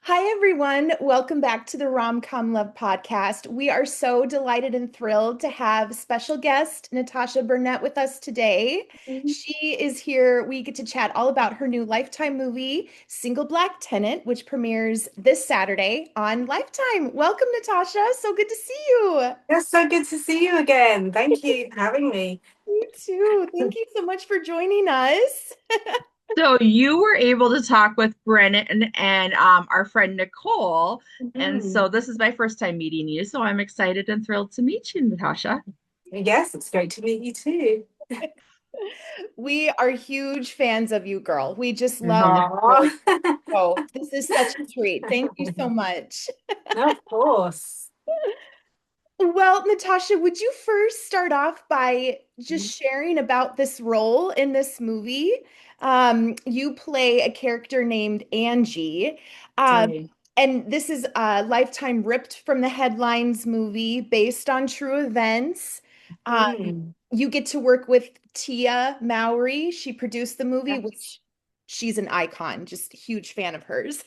Hi, everyone. Welcome back to the Rom-Com Love podcast. We are so delighted and thrilled to have special guest Natasha Burnett with us today. Mhm. She is here. We get to chat all about her new Lifetime movie, Single Black Tenant, which premieres this Saturday on Lifetime. Welcome, Natasha. So good to see you. It's so good to see you again. Thank you for having me. You too. Thank you so much for joining us. So you were able to talk with Brennan and our friend Nicole. And Mhm. so this is my first time meeting you. So I'm excited and thrilled to meet you, Natasha. Yes, it's great to meet you too. We are huge fans of you, girl. We just love Mhm. your Aw. show. This is such a treat. Thank you so much. No, of course. Well, Natasha, would you first start off by just sharing about this role in this movie? You play a character named Angie, um, Do. and this is a Lifetime ripped from the headlines movie based on true events. Um, Mm. you get to work with Tia Mowry. She produced the movie, Yes, which she's an icon, just a huge fan of hers.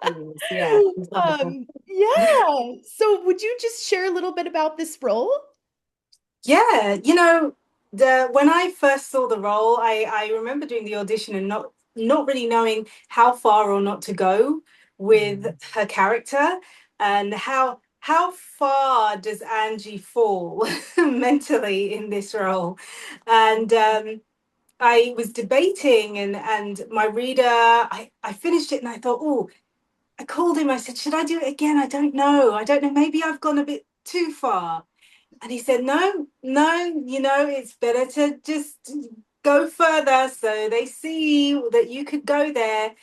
it is. Yeah, it's wonderful. Yeah. So would you just share a little bit about this role? Yeah, the when I first saw the role, I remember doing the audition and not really knowing how far or not to go with her character and how far does Angie fall mentally in this role. And I was debating and my reader, I finished it and I thought, oh, I called him, I said, should I do it again? I don't know. I don't know. Maybe I've gone a bit too far. And he said, no, no, it's better to just go further so they see that you could go there.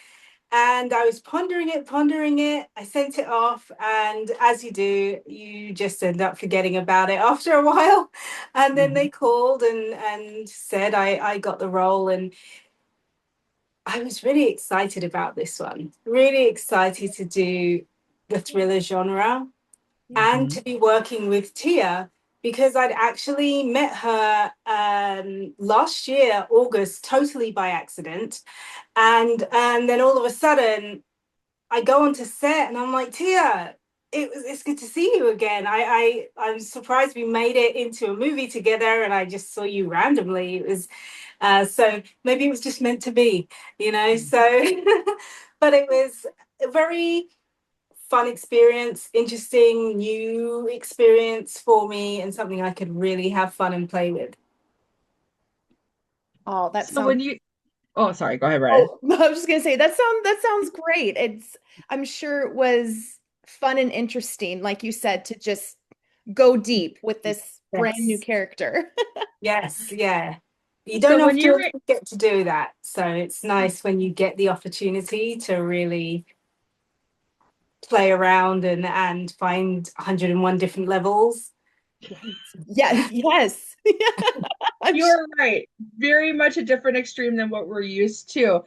And I was pondering it. I sent it off. And as you do, you just end up forgetting about it after a while. And then they Mhm. called and said I got the role. And I was really excited about this one, really excited to do the thriller genre and Mhm. to be working with Tia because I'd actually met her last year, August, totally by accident. And then all of a sudden, I go onto set and I'm like, Tia, it's good to see you again. I'm surprised we made it into a movie together and I just saw you randomly. It was so maybe it was just meant to be. So but it was a very fun experience, interesting, new experience for me, and something I could really have fun and play with. Oh, that So sounds. when you, oh, sorry, go ahead, Brennan. Oh, I was just gonna say that sounds great. I'm sure it was fun and interesting, like you said, to just go deep with this brand new Yes, character. yes, yeah. You don't So when you often were, get to do that, so it's nice when you get the opportunity to really play around and find 101 different levels. Yes, yes. I'm sure. you're right, very much a different extreme than what we're used to.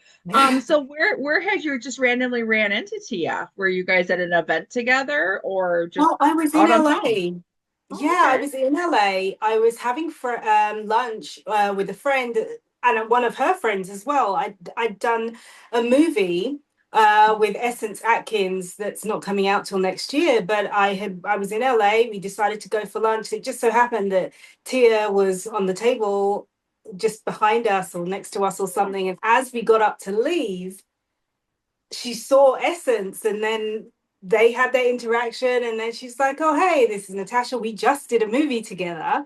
So where had you just randomly ran into Tia? Were you guys at an event together or just Oh, I was in out on town? LA. Oh, Yeah, I okay. was in LA. I was having lunch with a friend and one of her friends as well. I'd done a movie with Essence Atkins that's not coming out till next year, but I was in LA. We decided to go for lunch. It just so happened that Tia was on the table just behind us or next to us or something. And as we got up to leave, she saw Essence and then they had their interaction and then she's like, oh hey, this is Natasha, we just did a movie together.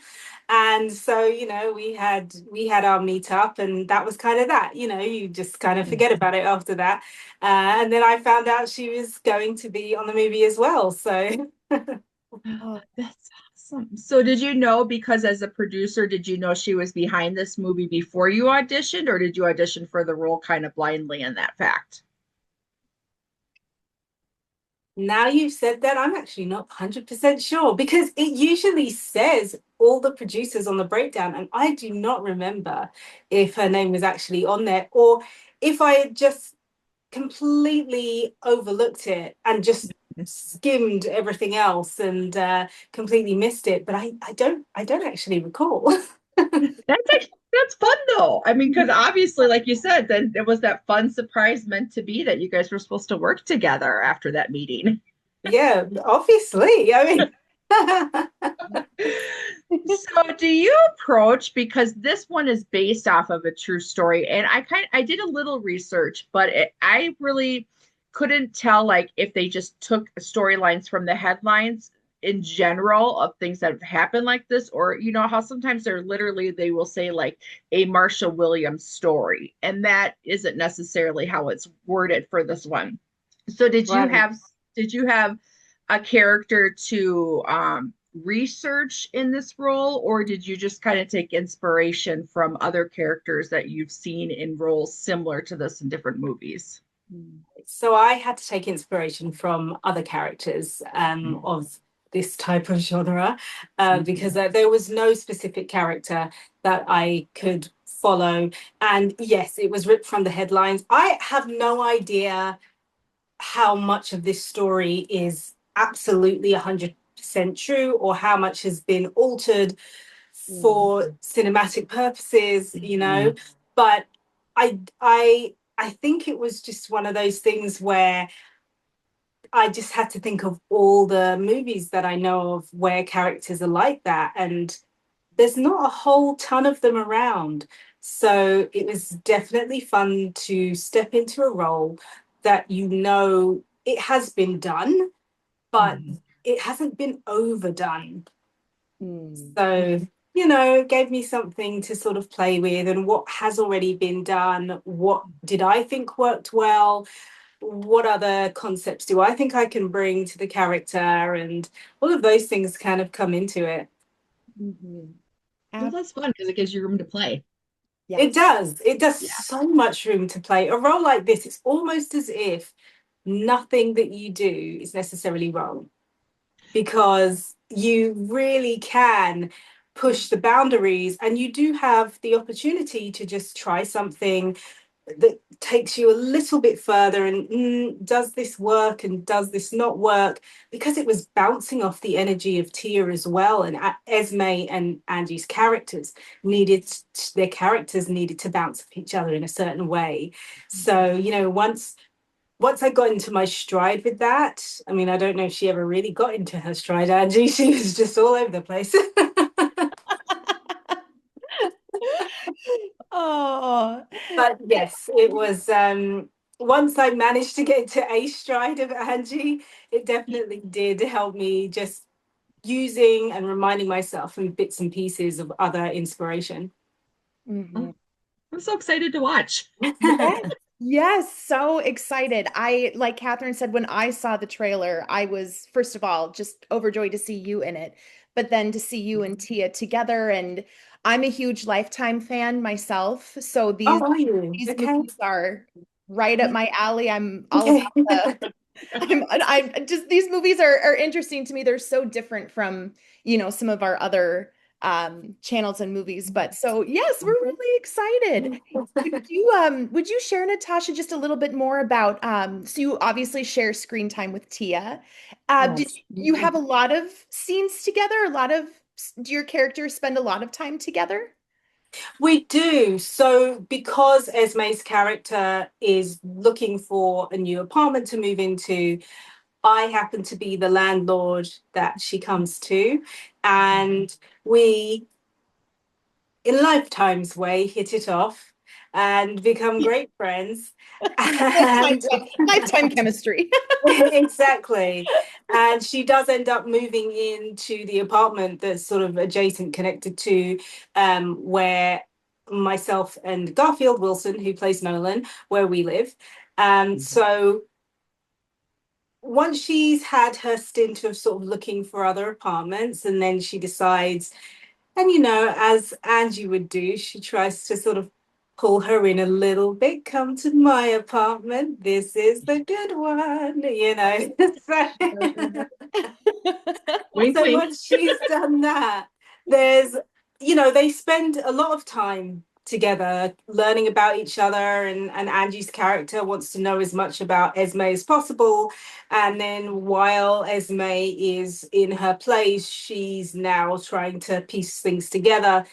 And so we had our meetup and that was kind of that. You just kind of forget about it after that. And then I found out she was going to be on the movie as well, so Oh, That's awesome. So did you know because as a producer, did you know she was behind this movie before you auditioned, or did you audition for the role kind of blindly in that fact? now you've said that, I'm actually not 100% sure because it usually says all the producers on the breakdown, and I do not remember if her name was actually on there or if I had just completely overlooked it and just skimmed everything else and completely missed it. But I don't actually recall. That's actually That's fun though. I mean, because obviously, like you said, then it was that fun surprise meant to be that you guys were supposed to work together after that meeting. Yeah, obviously. I mean, So do you approach, because this one is based off of a true story, and I did a little research, but I really couldn't tell like if they just took storylines from the headlines in general of things that have happened like this, or you know how sometimes they're literally they will say like a Marsha Williams story, and that isn't necessarily how it's worded for this one. So right. did you have a character to research in this role, or did you just kind of take inspiration from other characters that you've seen in roles similar to this in different movies? So I had to take inspiration from other characters of this type of genre because there was no specific character that I could follow. And yes, it was ripped from the headlines. I have no idea how much of this story is absolutely 100% true or how much has been altered for cinematic purposes, you know. But I think it was just one of those things where I just had to think of all the movies that I know of where characters are like that, and there's not a whole ton of them around. So it was definitely fun to step into a role that you know it has been done, but it hasn't been overdone. So, you know, it gave me something to sort of play with and what has already been done. What did I think worked well? What other concepts do I think I can bring to the character? And all of those things kind of come into it. Mhm. Well, Ab- that's fun because it gives you room to play. It yes. does. It does Yeah. so much room to play. A role like this, it's almost as if nothing that you do is necessarily wrong because you really can push the boundaries and you do have the opportunity to just try something that takes you a little bit further and does this work and does this not work, because it was bouncing off the energy of Tia as well, and Esme and Angie's characters needed their characters needed to bounce off each other in a certain way. So you know, once I got into my stride with that, I mean, I don't know if she ever really got into her stride, Angie. She was just all over the place. Oh, But yes, it was once I managed to get to a stride of Angie, it definitely did help me just using and reminding myself in bits and pieces of other inspiration. mhm. I'm so excited to watch. Yes, yes, so excited. Like Catherine said, when I saw the trailer, I was, first of all, just overjoyed to see you in it, but then to see you and Tia together. And I'm a huge Lifetime fan myself. So Oh, are you? these Okay. movies are right up my alley. I'm all about Okay. the I'm just these movies are interesting to me. They're so different from, some of our other channels and movies. But so yes, we're really excited. Would you share, Natasha, just a little bit more about so you obviously share screen time with Tia. Did Yes. you have a lot of scenes together? Do your characters spend a lot of time together? We do. So, because Esme's character is looking for a new apartment to move into, I happen to be the landlord that she comes to. And we, in Lifetime's way, hit it off and become great friends. Lifetime, And lifetime chemistry. exactly. And she does end up moving into the apartment that's sort of adjacent, connected to where myself and Garfield Wilson, who plays Nolan, where we live. So once she's had her stint of sort of looking for other apartments, and then she decides, and you know, as Angie would do, she tries to sort of pull her in a little bit. Come to my apartment. This is the good one, you know. Wink, So wink. once she's done that, there's, you know, they spend a lot of time together learning about each other, and Angie's character wants to know as much about Esme as possible. And then while Esme is in her place, she's now trying to piece things together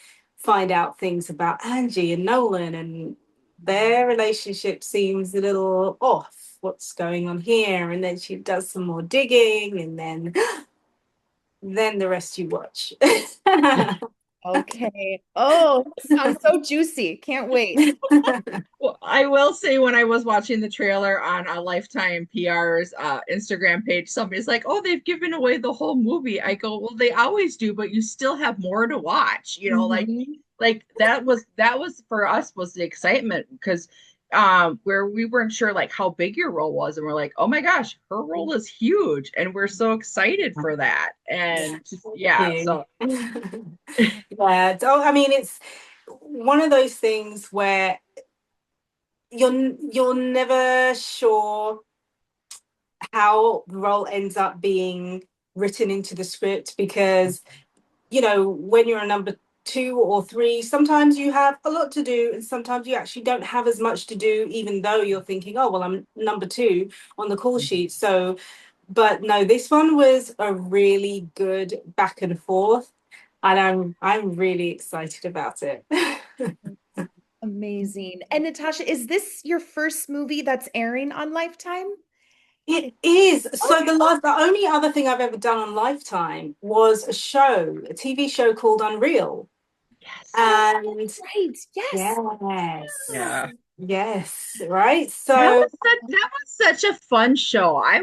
find out things about Angie and Nolan, and their relationship seems a little off. What's going on here? And then she does some more digging, and then the rest you watch. Okay. Oh, sounds so juicy. Can't wait. Well, I will say when I was watching the trailer on a Lifetime PR's Instagram page, somebody's like, "Oh, they've given away the whole movie." I go, "Well, they always do, but you still have more to watch." Mhm. Like that was for us was the excitement because where we weren't sure like how big your role was, and we're like, "Oh my gosh, her role is huge," and we're so excited for that. Yeah, And just, thank yeah, you. so Yeah, so I mean, it's one of those things where you're never sure how the role ends up being written into the script because when you're a number two or three, sometimes you have a lot to do, and sometimes you actually don't have as much to do, even though you're thinking, oh, well, I'm number two on the call sheet. So, but no, this one was a really good back and forth, and I'm really excited about it. Amazing. And Natasha, is this your first movie that's airing on Lifetime? It is. So Okay. the only other thing I've ever done on Lifetime was a TV show called Unreal. yes. Oh, And right. Yes. yes, Yeah. yes, right. That So was such a fun show. I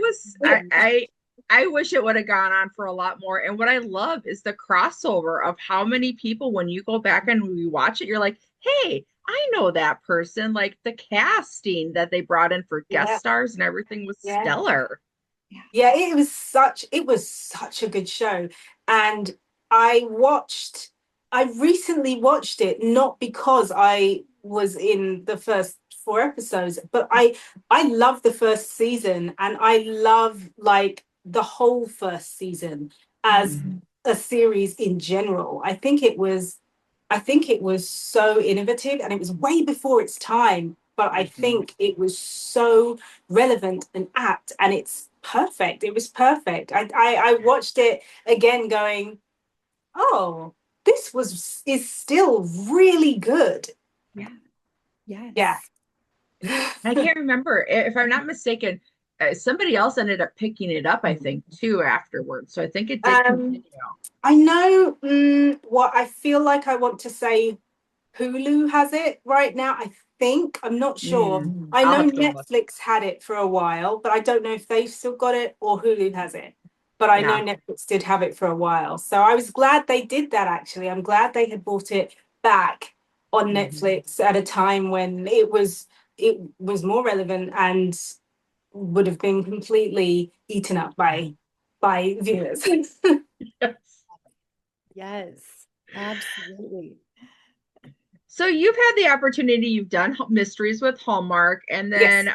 wish it would have gone on for a lot more. And what I love is the crossover of how many people when you go back and we watch it, you're like, hey, I know that person. Like the casting that they brought in for guest yeah, stars and everything was yeah. stellar. Yeah, it was such a good show. And I watched I recently watched it not because I was in the first four episodes, but I love the first season, and I love like the whole first season as Mhm. a series in general. I think it was so innovative, and it was way before its time, but I Mhm. think it was so relevant and apt, and it's perfect. It was perfect. I watched it again going, oh, this is still really good. Yeah. Yeah. Yes. I can't remember if I'm not mistaken. Somebody else ended up picking it up, I think, too, afterwards. So I think it did um continue. I know what I feel like I want to say. Hulu has it right now, I think. I'm not sure. I I'll know have to look. Netflix had it for a while, but I don't know if they've still got it or Hulu has it. But I know Yeah. Netflix did have it for a while. So I was glad they did that actually. I'm glad they had brought it back on Netflix at a time when it was more relevant and would have been completely eaten up by viewers. Yes. Yes. Absolutely. So you've had the opportunity, you've done mysteries with Hallmark, Yes.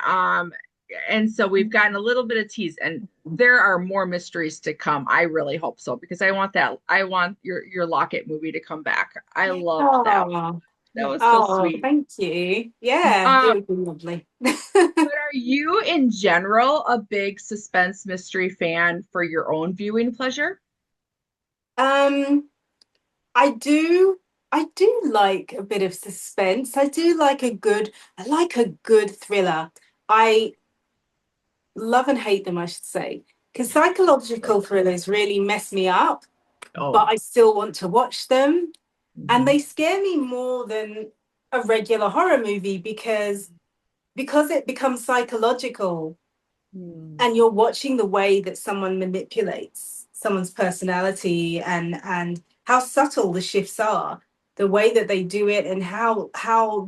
and so we've gotten a little bit of tease, and there are more mysteries to come. I really hope so because I want your Locket movie to come back. I loved that one. Oh, That was so oh, sweet. thank you. Yeah, it Um, would be lovely. but are you in general a big suspense mystery fan for your own viewing pleasure? Um, I do like a bit of suspense. I like a good thriller. I love and hate them, I should say, because psychological thrillers really mess me up, Oh. but I still want to watch them. And Mhm. they scare me more than a regular horror movie because it becomes psychological, Mm. and you're watching the way that someone manipulates someone's personality, and how subtle the shifts are, the way that they do it, and how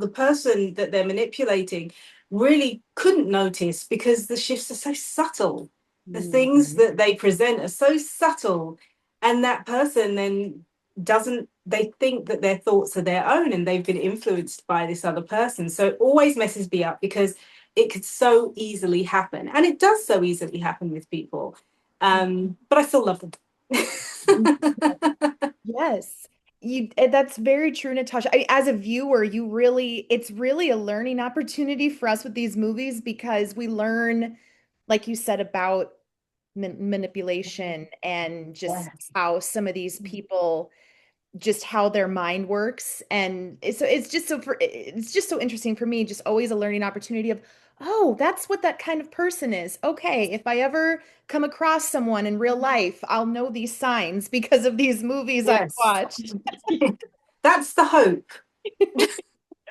the person that they're manipulating really couldn't notice because the shifts are so subtle. The things Mhm. that they present are so subtle, and that person then doesn't they think that their thoughts are their own and they've been influenced by this other person. So it always messes me up because it could so easily happen, and it does so easily happen with people. But I still love them. Yes. That's very true, Natasha. As a viewer, it's really a learning opportunity for us with these movies because we learn, like you said, about manipulation and just Yes. how some of these people just how their mind works. And it's just so interesting for me, just always a learning opportunity of, oh, that's what that kind of person is. Okay, if I ever come across someone in real life, I'll know these signs because of these movies I've Yes. watched. That's the hope.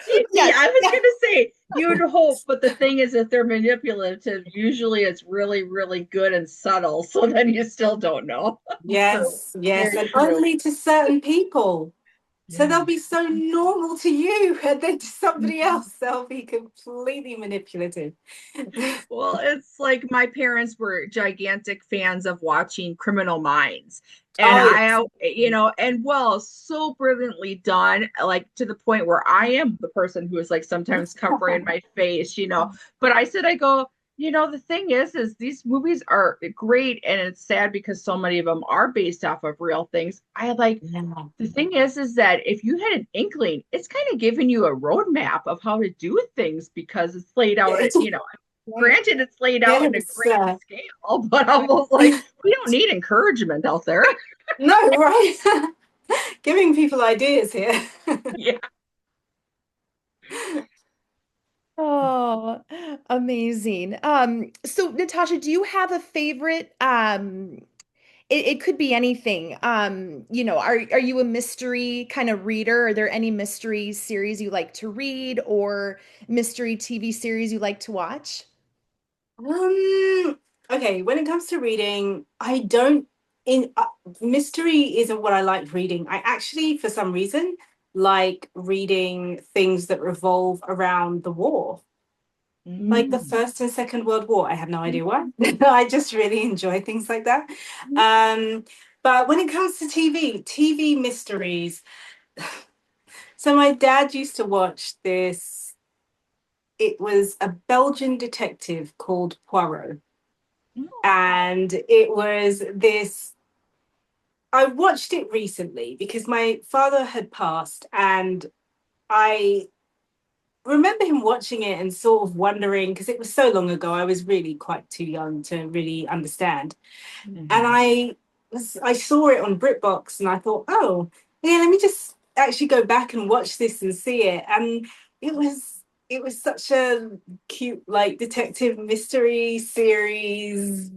Yeah, Yes. I was gonna say you would hope, but the thing is, if they're manipulative, usually it's really, really good and subtle. So then you still don't know. So Yes, yes, very and true. only to certain people. So Yeah. they'll be so normal to you, and then to somebody Mhm. else, they'll be completely manipulative. Well, it's like my parents were gigantic fans of watching Criminal Minds. And Oh, yes. I, and well, so brilliantly done, like to the point where I am the person who is like sometimes covering my face. But I go, the thing is these movies are great, and it's sad because so many of them are based off of real things. I like Yeah. the thing is that if you had an inkling, it's kind of giving you a roadmap of how to do things because it's laid out, Right. granted it's laid out in a Yes. great scale, but almost like we don't need encouragement out there. No, right. Giving people ideas here. Yeah. Oh, amazing. So Natasha, do you have a favorite? It could be anything. Are you a mystery kind of reader? Are there any mystery series you like to read or mystery TV series you like to watch? Um, okay, when it comes to reading, I don't in mystery isn't what I like reading. I actually, for some reason, like reading things that revolve around the war, like the Mm. First and Second World War. I have no idea why. I just really enjoy things like that. Um, but when it comes to TV mysteries, so my dad used to watch this. It was a Belgian detective called Poirot. Oh. And it was this. I watched it recently because my father had passed, and I remember him watching it and sort of wondering because it was so long ago. I was really quite too young to really understand, and Mhm. I saw it on BritBox, and I thought, oh yeah, let me just actually go back and watch this and see it, and it was. It was such a cute, like detective mystery series,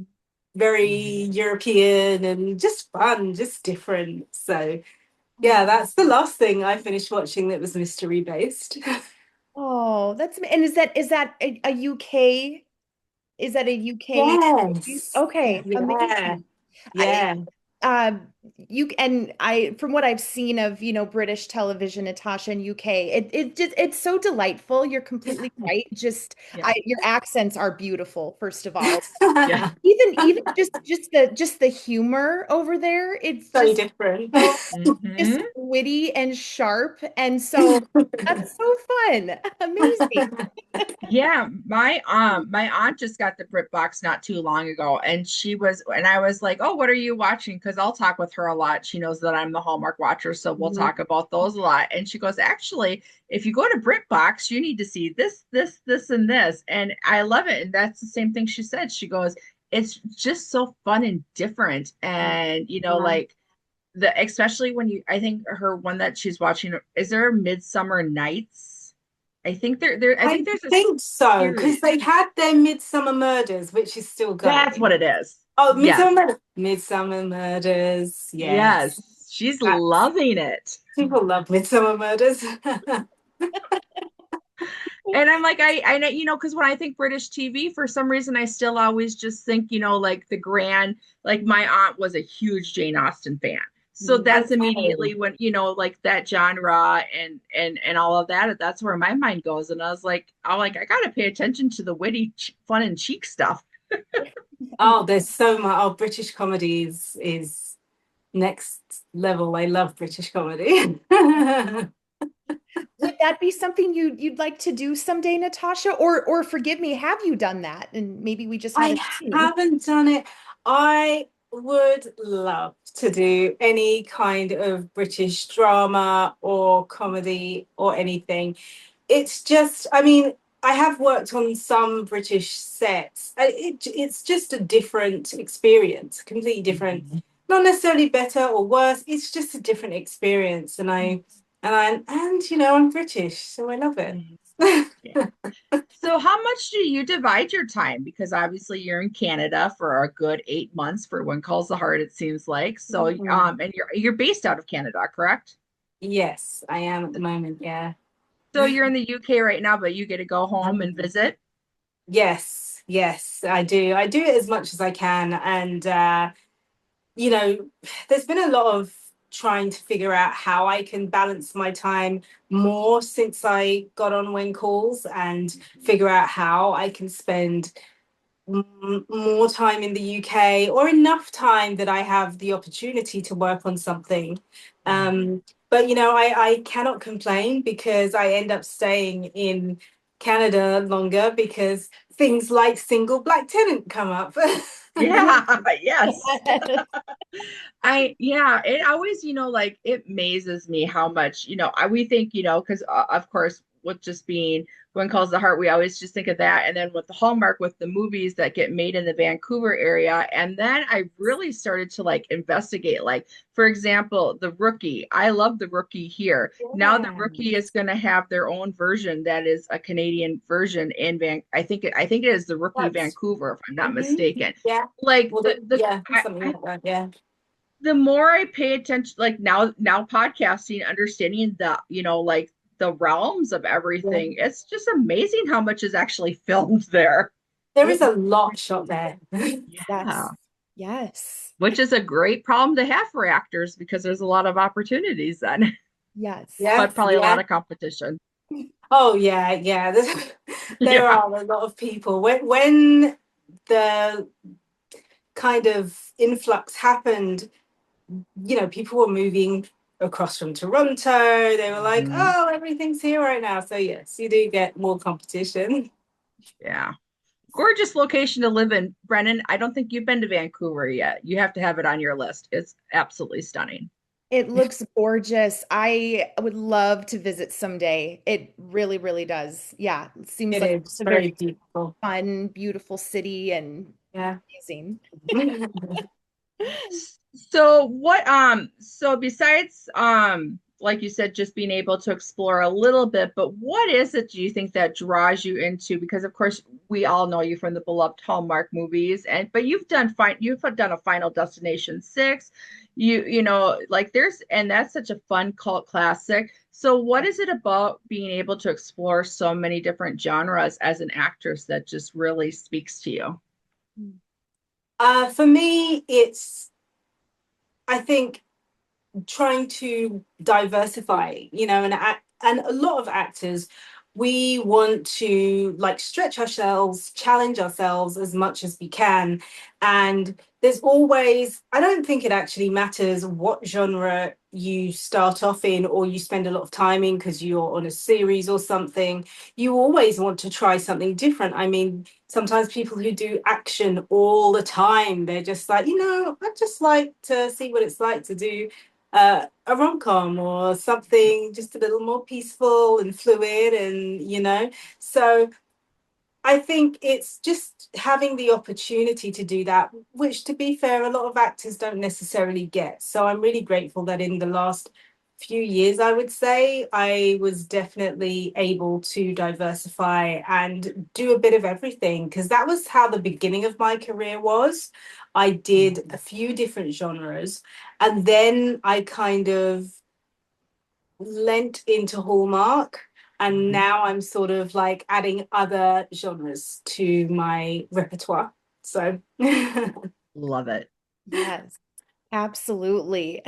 very European and just fun, just different. So yeah, Oh, that's the last thing I finished watching that was mystery based. oh, and is that a UK? Is that a UK series? Yes. Okay, Yeah. amazing. I Yeah. you and I from what I've seen of, British television, Natasha in UK, it's so delightful. You're completely right. Just Yeah. your accents are beautiful, first of all. Yeah. Even just the humor over there, it's So just different. so just Hmm. witty and sharp. And so that's so fun. Amazing. Yeah, my aunt just got the BritBox not too long ago, and I was like, "Oh, what are you watching?" Because I'll talk with her a lot. She knows that I'm the Hallmark watcher, so we'll talk about those a lot. And she goes, "Actually, if you go to BritBox, you need to see this, this, this, and this." And I love it. And that's the same thing she said. She goes, "It's just so fun and different." And like especially when I think her one that she's watching, is there Midsummer Nights? I think I there's a think so, because series. they had their Midsummer Murders, which is still That's what going. it is. Oh, Yes. Midsummer Murders. Yes. Yes. She's That's, loving it. people love Midsummer Murders. And I'm like, I know, because when I think British TV, for some reason, I still always just think, like the grand, like my aunt was a huge Jane Austen fan. So that's Okay. immediately when, like that genre and all of that, that's where my mind goes. And I gotta pay attention to the witty, fun and cheek stuff. Oh, there's so much. Oh, British comedies is next level. I love British comedy. Would that be something you'd like to do someday, Natasha? Or forgive me, have you done that? And maybe we just I haven't seen. haven't done it. I would love to do any kind of British drama or comedy or anything. It's just, I mean, I have worked on some British sets. It's just a different experience, completely different. Mhm. not necessarily better or worse. It's just a different experience. And you know, I'm British, so I love it. Mhm. Yeah. So how much do you divide your time? Because obviously you're in Canada for a good 8 months for When Calls the Heart, it seems like. So Mhm. and you're based out of Canada, correct? Yes, I am at the moment. Yeah. So you're in the UK right now, but you get to go home and visit. Yes, yes, I do. I do it as much as I can. And, you know, there's been a lot of trying to figure out how I can balance my time more since I got on When Calls and figure out how I can spend more time in the UK or enough time that I have the opportunity to work on something. Mhm. But you know, I cannot complain because I end up staying in Canada longer because things like Single Black Tenant come up. Yeah, yes. Yes. Yeah, it always, like it amazes me how much, we think, because of course, with just being When Calls the Heart, we always just think of that. And then with the Hallmark, with the movies that get made in the Vancouver area. And then I really started to like investigate, like, for example, The Rookie. I love The Rookie here. Now The Yeah. Rookie is going to have their own version that is a Canadian version in I think it is The Rookie That's Vancouver, if I'm not mhm. mistaken. Yeah. Like Well, yeah, something I like that. Yeah. the more I pay attention, like now podcasting, understanding the, like the realms of Yeah. everything, it's just amazing how much is actually filmed there. There is It a lot shot there. Yeah. yes. Yes. Which is a great problem to have for actors because there's a lot of opportunities then, Yes. but Yes, probably a lot yeah. of competition. Oh yeah, yeah. There Yeah. are a lot of people. When the kind of influx happened, you know, people were moving across from Toronto. They were like, Mhm. oh, everything's here right now. So yes, you do get more competition. Yeah. Gorgeous location to live in, Brennan. I don't think you've been to Vancouver yet. You have to have it on your list. It's absolutely stunning. It looks gorgeous. I would love to visit someday. It really, really does. Yeah. It seems It like is a very very beautiful. fun, beautiful city and Yeah. amazing. So besides like you said, just being able to explore a little bit, but what is it do you think that draws you into? Because of course we all know you from the beloved Hallmark movies, and but you've done a Final Destination 6. Like there's and that's such a fun cult classic. So what is it about being able to explore so many different genres as an actress that just really speaks to you? For me, it's I think trying to diversify, you know, and a lot of actors, we want to like stretch ourselves, challenge ourselves as much as we can. And there's always, I don't think it actually matters what genre you start off in or you spend a lot of time in because you're on a series or something. You always want to try something different. I mean, sometimes people who do action all the time, they're just like, you know, I'd just like to see what it's like to do a rom-com or something just a little more peaceful and fluid and you know, so I think it's just having the opportunity to do that, which to be fair, a lot of actors don't necessarily get. So I'm really grateful that in the last few years, I would say, I was definitely able to diversify and do a bit of everything because that was how the beginning of my career was. I did a few different genres and then I kind of lent into Hallmark. And Mhm. now I'm sort of like adding other genres to my repertoire. So, Love it. Yes, absolutely.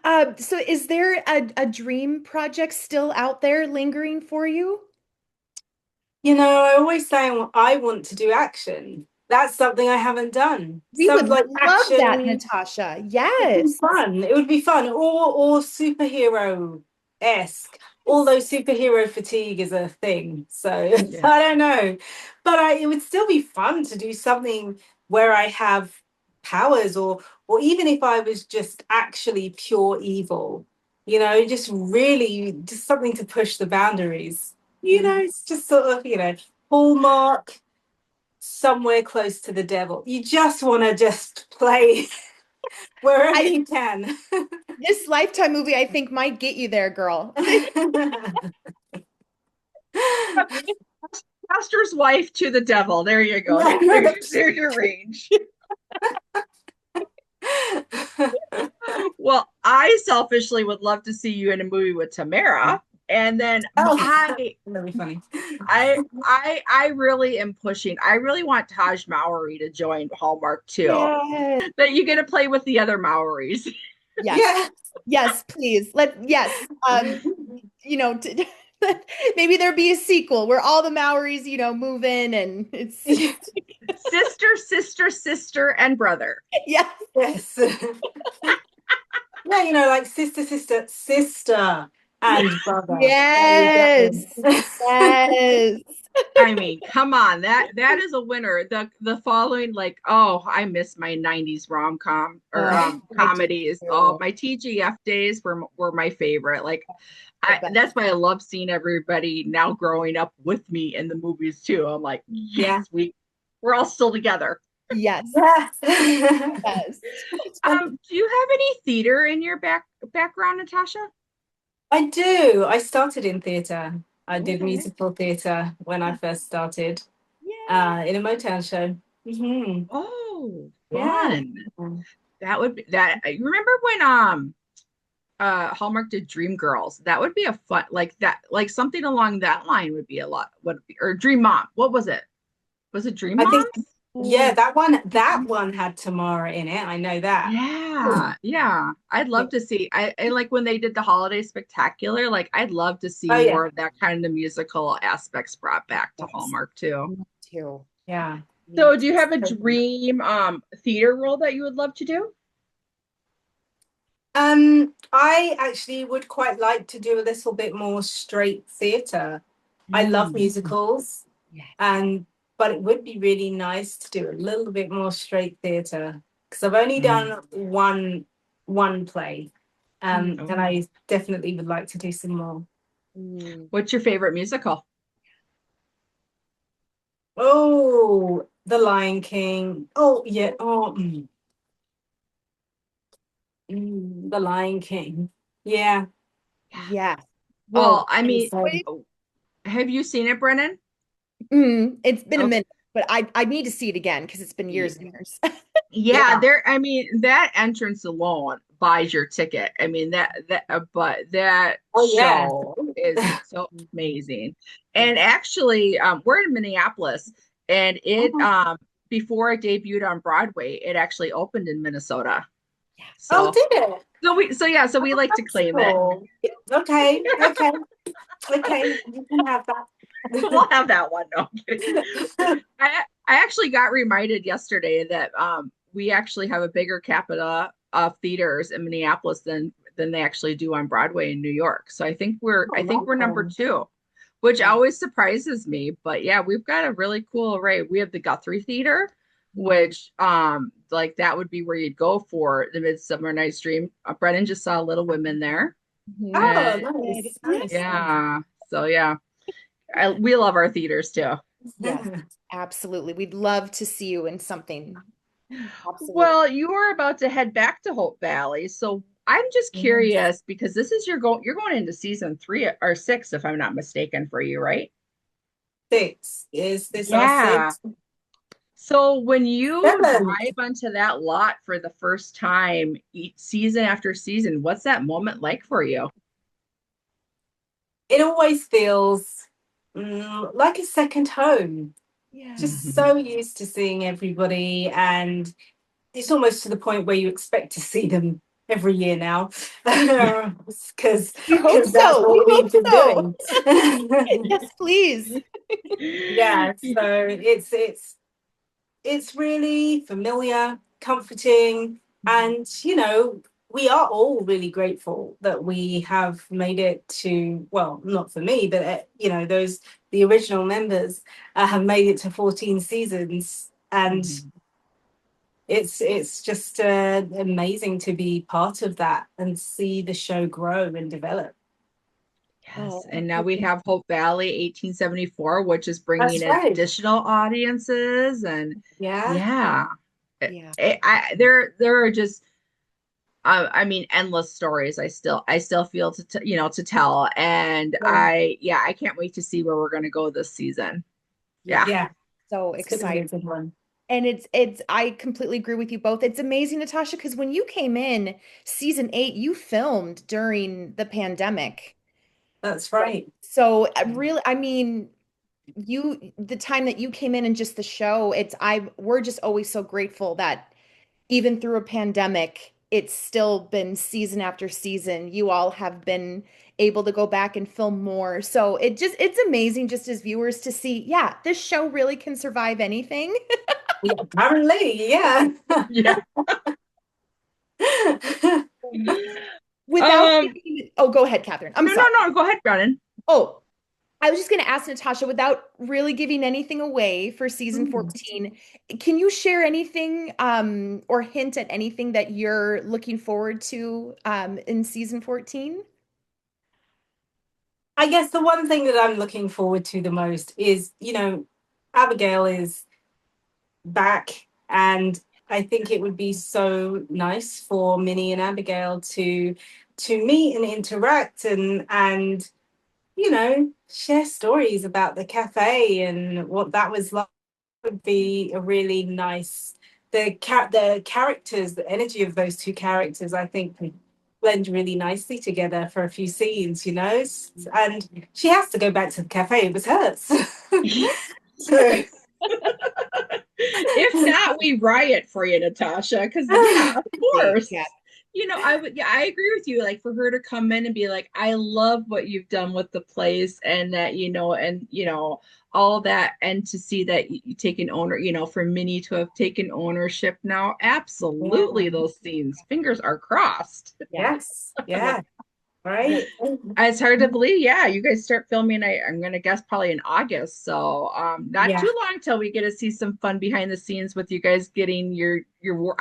So is there a dream project still out there lingering for you? you know, I always say I want to do action. That's something I haven't done. We Some would like love that, action Natasha. would be Yes. fun. It would be fun, or superhero esque. Although superhero fatigue is a thing, so Yeah. I don't know, but it would still be fun to do something where I have powers, or even if I was just actually pure evil, you know, just really just something to push the boundaries. You know, Mhm. it's just sort of Hallmark somewhere close to the devil. You just want to just play. wherever I you can. this Lifetime movie, I think, might get you there, girl. Pastor's wife to the devil. There you go. There's your range. Well, I selfishly would love to see you in a movie with Tamara. And then Oh, that'd be funny. I really am pushing. I really want Taj Mowry to join Hallmark too. Yes. That you get to play with the other Mowrys. Yes. Yeah. Yes, please. Yes. You know, maybe there be a sequel where all the Maoris, move in and it's Sister, sister, sister, and brother. yes. Yes. Yeah, like sister, sister, sister, and brother. There you Yes. go. Yes. I mean, come on, that is a winner. The following, like, oh, I miss my 90s rom-com or I do comedies. Oh, too. my TGF days were my favorite. Like The best. that's why I love seeing everybody now growing up with me in the movies too. I'm like, Yeah. yes, we're all still together. Yes. Yes. Yes. Do you have any theater in your background, Natasha? I do. I started in theatre. I did Okay. musical theatre when I first started Yeah. in a Motown show. Oh, Yeah. fun. That would be that. I remember when Hallmark did Dream Girls. That would be a fun like that, like something along that line would be a lot. Would be, or Dream Mom. What was it? Was it Dream I think, Moms? yeah, Oh, that one had Tamara in it. I know that. Yeah, yeah. I'd Yeah. love to see. I like when they did the holiday spectacular. Like I'd love to see Oh yeah. more of that kind of musical aspects brought back to Yes. Hallmark too. me too. Yeah. Me So, do you have a So, dream theater role that you would love to do? I actually would quite like to do a little bit more straight theatre. I love Mm. musicals, Yeah. and but it would be really nice to do a little bit more straight theatre because I've only Mm. done one play, Mm, and Oh. I definitely would like to do some more. mm. What's your favorite musical? Oh, The Lion King. Oh yeah. The Lion King. Yeah. Yeah. Well, Well, I mean, wait, have you seen it, Brennan? it's been a Okay. minute, but I need to see it again because it's been years and years. Yeah, Yeah. there, I mean, that entrance alone buys your ticket. I mean, but that Oh yeah. show is so amazing. And Yes. actually, we're in Minneapolis, and it, Oh, before it debuted on Broadway, it actually opened in Minnesota. Yeah. oh, So, did it? so we Oh, like to that's claim it. cool. Okay, okay, okay. You can have We'll that. have that one. No, I'm kidding. I actually got reminded yesterday that we actually have a bigger capita of theaters in Minneapolis than they actually do on Broadway in New York. So Oh, I think we're number wow. two, which Yeah. always surprises me. But yeah, we've got a really cool array. We have the Guthrie Theater, Mhm. which like that would be where you'd go for the Midsummer Night's Dream. Brennan just saw Little Women there, Mhm. Oh, and nice, Yeah. nice. yeah, so yeah, we love our theaters too. Yes, absolutely. We'd love to see you in something. Absolutely. Well, you are about to head back to Hope Valley, so I'm just Yes. curious because this is you're going into season 3 or 6, if I'm not mistaken, for you, right? Six. Is this our Yeah. sixth? So when you Seven. drive onto that lot for the first time, each season after season, what's that moment like for you? It always feels like a second home. Yeah. Just Mhm. so used to seeing everybody, and it's almost to the point where you expect to see them every year now, because We hope that's so. We what hope we've been so. doing. Yes, please. Yeah, so it's really familiar, comforting, and we are all really grateful that we have made it to, well, not for me, but those the original members have made it to 14 seasons, and Mhm. it's just amazing to be part of that and see the show grow and develop. Yes, Oh, and now we have Hope Valley 1874, which is bringing That's right. additional audiences, and Yeah. yeah, yeah. there are just I mean, endless stories. I still feel to tell, and yeah, I can't wait to see where we're going to go this season. Yeah, Yeah. Yeah, so it's gonna be excited. a good one. And it's I completely agree with you both. It's amazing, Natasha, because when you came in season 8, you filmed during the pandemic. That's right. So really, I mean, the time that you came in and just the show, we're just always so grateful that even through a pandemic, it's still been season after season. You all have been able to go back and film more. So it's amazing just as viewers to see, yeah, this show really can survive anything. Yeah, apparently, yeah. Yeah. Without Um, giving, oh, go ahead, Catherine. I'm no, no, sorry. no, go ahead, Brennan. Oh, I was just going to ask Natasha, without really giving anything away for season Mm. 14, can you share anything or hint at anything that you're looking forward to in season 14? I guess the one thing that I'm looking forward to the most is, Abigail is back, and I think it would be so nice for Minnie and Abigail to meet and interact and share stories about the cafe and what that was like. Would be a really nice the characters, the energy of those two characters, I think could blend really nicely together for a few scenes, and she has to go back to the cafe, it was hers. So If not, we riot for you, Natasha. Because yeah, of course. Yeah. I would, yeah, I agree with you. Like for her to come in and be like, I love what you've done with the place, and that, all that, and to see that you taken owner, for Minnie to have taken ownership now, absolutely yeah. those scenes. Fingers are crossed. Yeah. Yes, Yeah. yeah, right. It's hard to believe. Yeah, you guys start filming. I'm gonna guess probably in August. So not Yeah. too long till we get to see some fun behind the scenes with you guys getting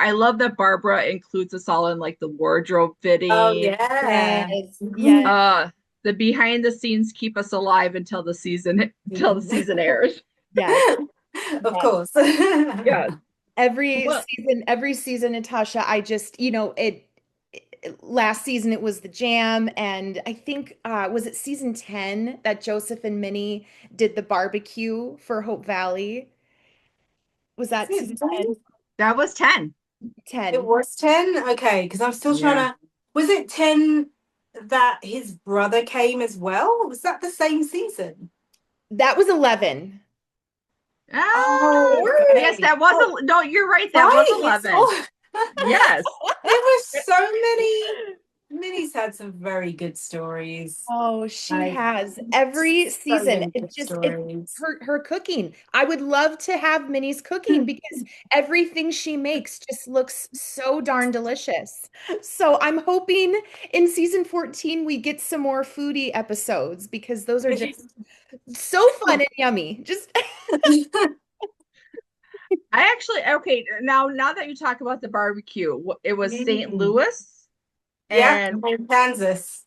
I love that Barbara includes us all in like the wardrobe Oh fitting. yeah. Yes. Yes. The behind the scenes keep us alive until the season airs. Yes. Of Yes. course. Yeah. Well, Every season, Natasha, I just, last season it was the jam, and I think was it season 10 that Joseph and Minnie did the barbecue for Hope Valley? Was that season 10? that was 10. It 10. was 10? Okay, because I'm still trying Yeah. to. Was it 10 that his brother came as well? Was that the same season? That was 11. Ah, Oh, yes, okay. that was Oh, no, you're right. That was right. It's 11. all. Yes. There were so many. Minnie's had some very good stories. Oh, she Like, has every so season. many good It's stories. her cooking. I would love to have Minnie's cooking because everything she makes just looks so darn delicious. So I'm hoping in season 14 we get some more foodie episodes because those are just so fun and yummy. Just Okay, now that you talk about the barbecue, it was St. Mm. Louis Yeah, and in Kansas.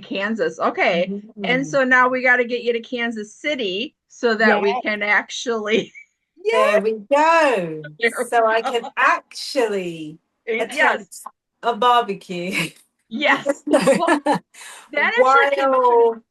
Kansas. Okay. And Mm. so now we got to get you to Kansas City so that yeah, we can actually yeah, There we go. there we So I can go. actually Yes. attempt a barbecue Yes. Well, that actually came up in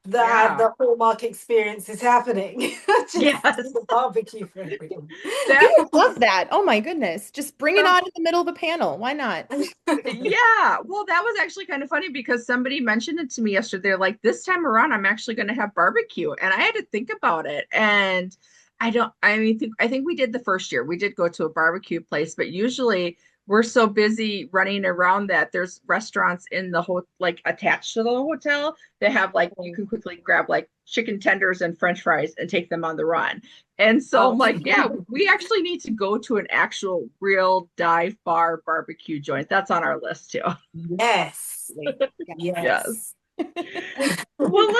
while yeah. the Hallmark experience is happening. Just do Yes. the barbecue for everyone. That you would love that. Oh my goodness. Just bring it on in the middle of the panel. Why not? Yeah, well, that was actually kind of funny because somebody mentioned it to me yesterday. They're like, this time around, I'm actually going to have barbecue. And I had to think about it. And I think we did the first year. We did go to a barbecue place, but usually we're so busy running around that there's restaurants in the whole, like attached to the hotel that have like, you can quickly grab like chicken tenders and French fries and take them on the run. And so Oh, I'm like, yeah, we actually need to go to an actual real dive bar barbecue joint. That's on our list too. yes. Yes. Yes. Well,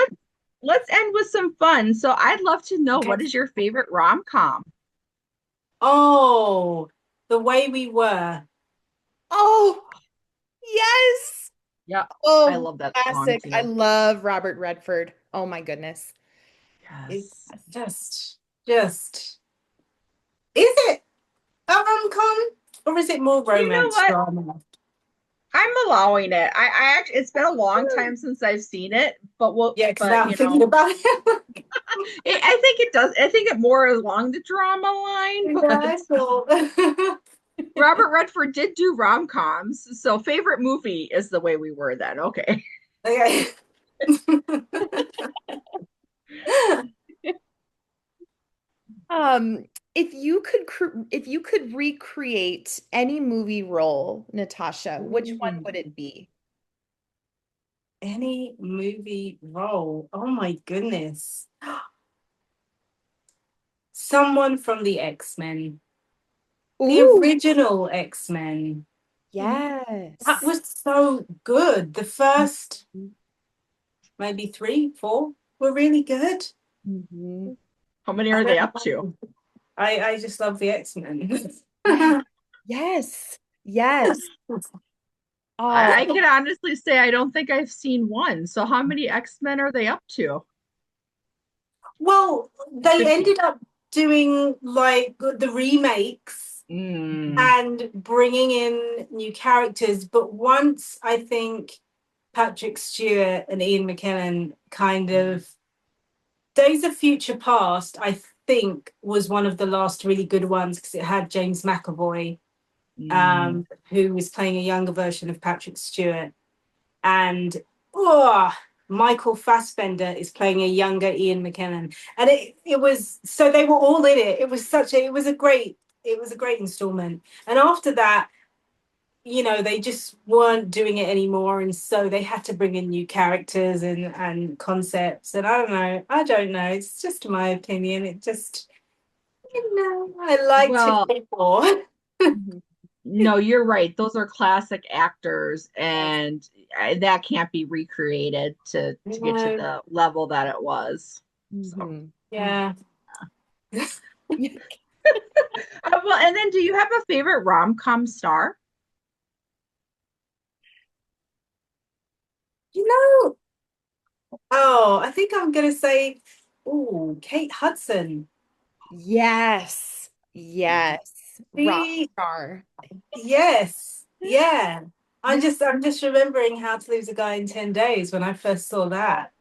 let's end with some fun. So I'd love to know, Okay. what is your favorite rom-com? Oh, the way we were. Oh, yes. Yeah, I Oh, love that song classic. I too. love Robert Redford. Oh my goodness. It's Yes. just, is it a rom-com or is it more You know romance what? drama? I'm allowing it. I actually, it's been a long time since I've seen it, but Yeah, because but now I'm thinking about it. I think it does. I think it more along the drama line, Yeah, but I thought. Robert Redford did do rom-coms, so favorite movie is the way we were then. Okay. Okay. Um, if you could recreate any movie role, Natasha, which one Ooh. would it be? Any movie role? Oh my goodness. Someone from the X-Men, the Ooh, original X-Men. That yes. was so good. The first maybe three, four were really good. Mhm. How many I are they don't up to? know. I just love the X-Men. Yeah. Yes. Yes. Oh, I can honestly say I don't think I've seen one. So how many X-Men are they up to? Well, It they could be. ended up doing like the remakes Mm, and bringing in new characters. But once I think Patrick Stewart and Ian McKellen kind of Days of Future Past, I think was one of the last really good ones because it had James McAvoy, mm. who was playing a younger version of Patrick Stewart. And oh, Michael Fassbender is playing a younger Ian McKellen. And it was so they were all in it. It was such a it was a great installment. And after that, they just weren't doing it anymore, and so they had to bring in new characters and concepts. And I don't know, it's just my opinion. It just, I liked it Well, before. mhm. no, you're right. Those are classic actors, and that can't be recreated to get to No, the level that it was. So, Mhm. yeah. well, and then do you have a favorite rom-com star? you know oh, I think I'm gonna say, oh, Kate Hudson. Yes. Yes. Rock She star. Yes, yeah. I'm just remembering How to Lose a Guy in 10 Days when I first saw that.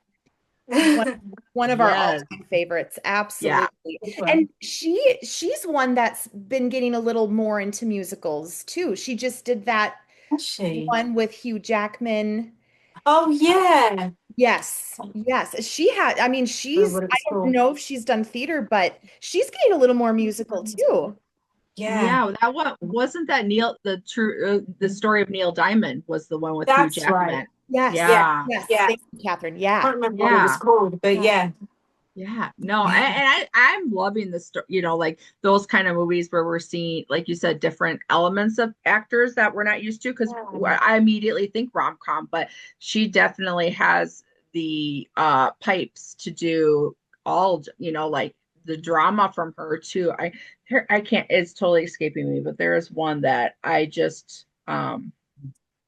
One one of our Yes. all-time favorites, Yeah. absolutely. And she's one that's been getting a little more into musicals too. She just did that Was she? one with Hugh Jackman. Oh yeah. Yes, yes. I mean, Oh, what I it's don't called. know if she's done theater, but she's getting a little more musical too. Yeah, Yeah, that one wasn't that Neil the story of Neil Diamond was the one with Hugh that's right. Jackman. Yes, Yeah, Yeah. yes. yeah. Thank you, Catherine. I Yeah, can't remember what it was Yeah. called, but yeah. yeah. Yeah, no, I'm loving the story, like those kind of movies where we're seeing, like you said, different elements of actors that we're not used to. Because Yeah. I immediately think rom-com, but she definitely has the pipes to do all, like the drama from her too. I can't, it's totally escaping me, but there is one that I just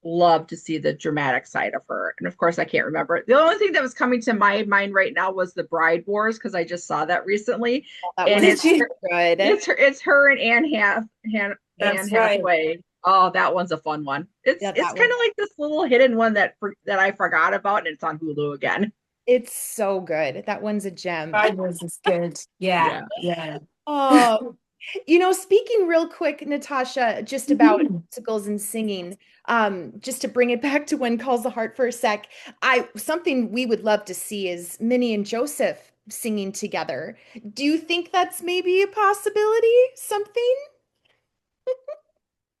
love to see the dramatic side of her. And of course, I can't remember. The only thing that was coming to my mind right now was the Bride Wars because I just saw that recently, Oh, that and one's Did you? good. it's her and Anne That's right. Hathaway. Oh, that one's a fun one. It's Yeah, it's that kind one. of like this little hidden one that I forgot about, and it's on Hulu again. It's so good. That one's a gem. Pride was is good. Yeah, Yeah. yeah. Oh, speaking real quick, Natasha, just about musicals and singing, just to bring it back to When Calls the Heart for a sec, something we would love to see is Minnie and Joseph singing together. Do you think that's maybe a possibility? Something?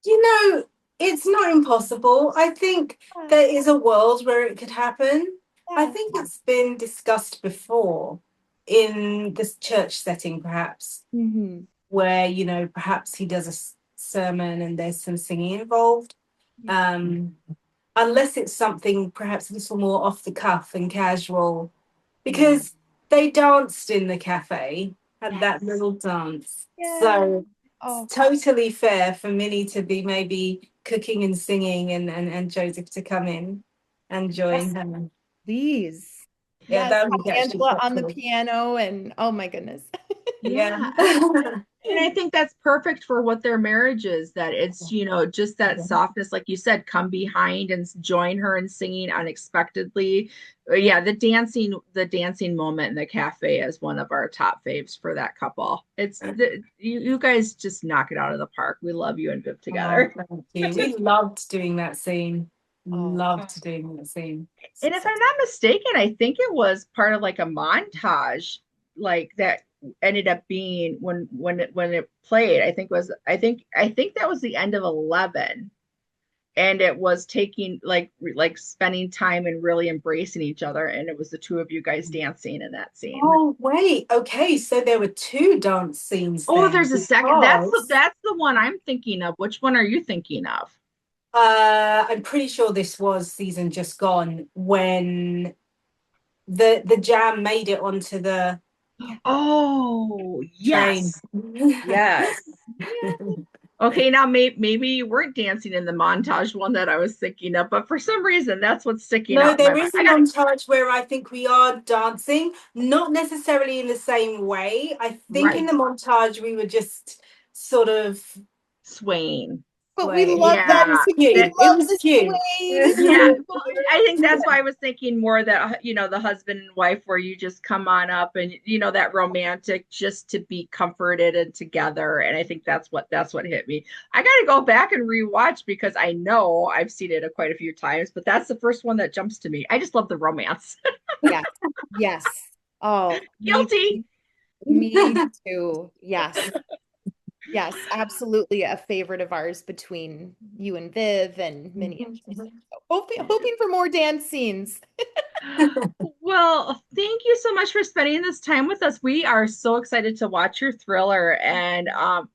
You know, it's not impossible. I think Yeah. there is a world where it could happen. I Yeah. think it's been discussed before in this church setting, perhaps, Hmm. where, perhaps he does a sermon and there's some singing involved. Um, Unless it's something perhaps a little more off the cuff and casual, Mm. because they danced in the cafe, had that Yes. little dance. Yeah. So it's Oh, totally fair for Minnie to be maybe cooking and singing, and Joseph to come in and yes, join her. please. Yeah, Yes, that would be have actually Angela quite on the cool. piano and oh my goodness. Yeah. Yeah. And I think that's perfect for what their marriage is, that it's, just that softness, like you said, come behind and join her in singing unexpectedly. Yeah, the dancing moment in the cafe is one of our top faves for that couple. You guys just knock it out of the park. We love you and Viv Oh, together. thank you. We loved doing that scene. Oh, Loved doing that scene. And if I'm not mistaken, I think it was part of like a montage, like that ended up being when it played. I think that was the end of 11, and it was taking like spending time and really embracing each other, and it was the two of you guys dancing in that scene. Oh, wait. Okay, so there were two dance scenes Oh, then there's a second. That's the, because that's the one I'm thinking of. Which one are you thinking of? I'm pretty sure this was season just gone when the jam made it onto the Oh, train. yes. Yes. Okay, now maybe you weren't dancing in the montage one that I was thinking of, but for some reason that's what's sticking No, out in my there mind. is a I gotta montage where I think we are dancing, not necessarily in the same way. I think in right the montage we were just sort of swaying. but we way. love that. It was Yeah, We that cute. It love was the cute. yeah. sways. Well, I think that's why I was thinking more that the husband and wife where you just come on up and that romantic just to be comforted and together. And I think that's what hit me. I got to go back and rewatch because I know I've seen it quite a few times, but that's the first one that jumps to me. I just love the romance. Yes. Yes. Oh, Guilty. me too. Yes. Yes, absolutely a favorite of ours between you and Viv and Minnie and Tristan. So hoping for more dance scenes. Well, thank you so much for spending this time with us. We are so excited to watch your thriller, and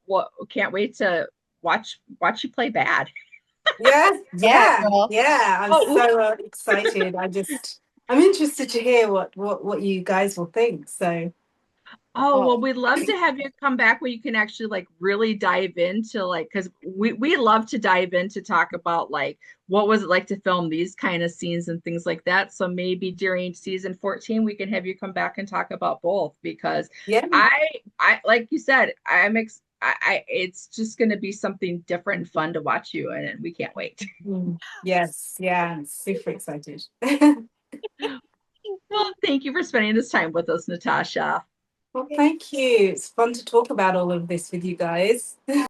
well, can't wait to watch you play bad. Yeah, Yeah, yeah, girl. yeah. I'm Oh, so excited. I'm interested to hear what you guys will think. So oh, Oh, well, we'd love to have you come back where you can actually like really dive into like because we love to dive in to talk about like what was it like to film these kind of scenes and things like that. So maybe during season 14 we can have you come back and talk about both because yeah. I like you said, it's just gonna be something different and fun to watch you and we can't wait. Yes, yeah. I'm super excited. Well, thank you for spending this time with us, Natasha. Well, thank you. It's fun to talk about all of this with you guys.